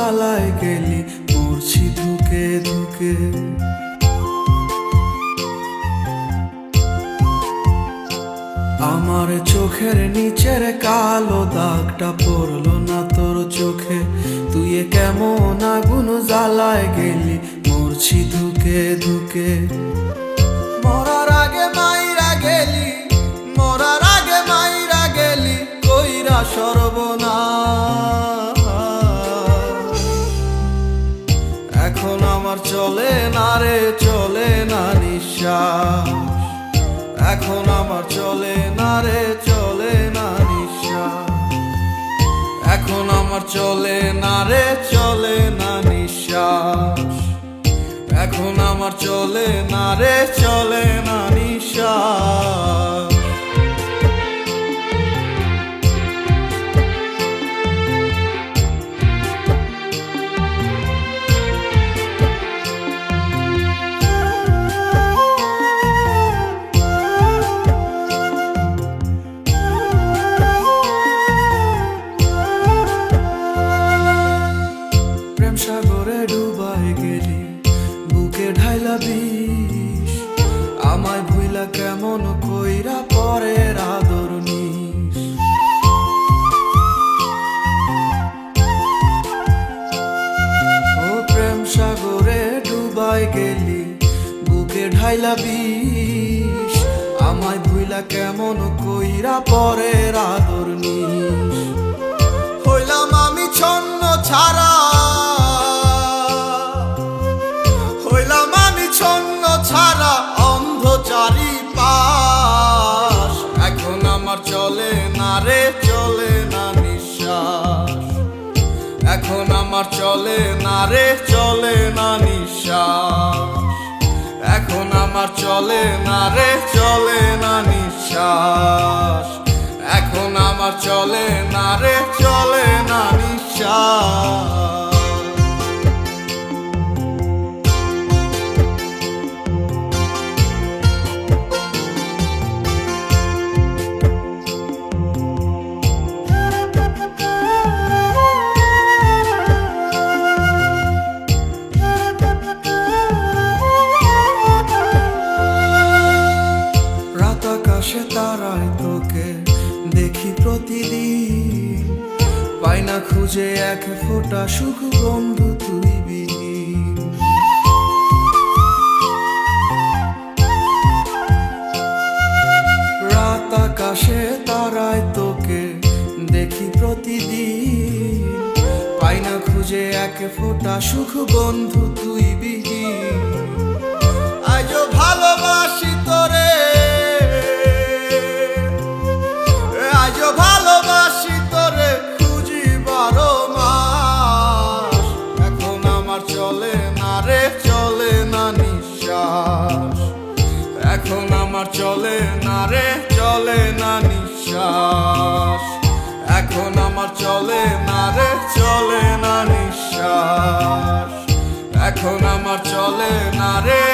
জ্বালায় গেলি মরছি ধুকে ধুকে। আমার চোখের নিচের কালো দাগটা পড়লো না তোর চোখে, তুই কেমন আগুন জ্বালায় গেলি মরছি ধুকে ধুকে। মরার আগে মাইরা গেলি, মরার আগে মাইরা গেলি কইরা সর্বনাশ। এখন আমার চলে না রে, চলে না নিঃশ্বাস। এখন আমার চলে না রে, চলে না নিঃশ্বাস। এখন আমার চলে না রে, চলে না নিঃশ্বাস। এখন আমার চলে না রে, চলে না নিঃশ্বাস। প্রেম সাগরে ডুবাই গেলি বুকে ঢাইলা বিষ, আমায় ভুইলা কেমন কইরা পরের আদর নিস। ও প্রেম সাগরে ডুবাই গেলি বুকে ঢাইলা বিষ, আমায় ভুইলা কেমন কইরা পরের আদর নিস। হইলাম আমি ছন্ন ছাড়া, হইলাম আমি ছন্ন ছাড়া অন্ধ চারিপাশ। এখন আমার চলে না রে, চলে না নিঃশ্বাস। এখন আমার চলে না রে, চলে না নিঃশ্বাস। এখন আমার চলে না রে, চলে না নিঃশ্বাস। এখন আমার চলে না রে, চলে না নিঃশ্বাস। রাত আকাশে তারায় তোকে দেখি প্রতিদিন, পাই না খুঁজে এক ফোঁটা সুখ বন্ধু তুই বিহীন। রাত আকাশে তারায় তোকে দেখি প্রতিদিন, পাই না খুঁজে এক ফোঁটা সুখ বন্ধু তুই বিহীন। আজও ভালোবাসি তোরে, আজও ভালোবাসি তোরে খুঁজি 12 মাস। এখন আমার চলে না রে, চলে না নিঃশ্বাস। এখন আমার চলে না রে, চলে না নিঃশ্বাস। এখন আমার চলে না রে, চলে না নিঃশ্বাস। এখন আমার চলে না রে।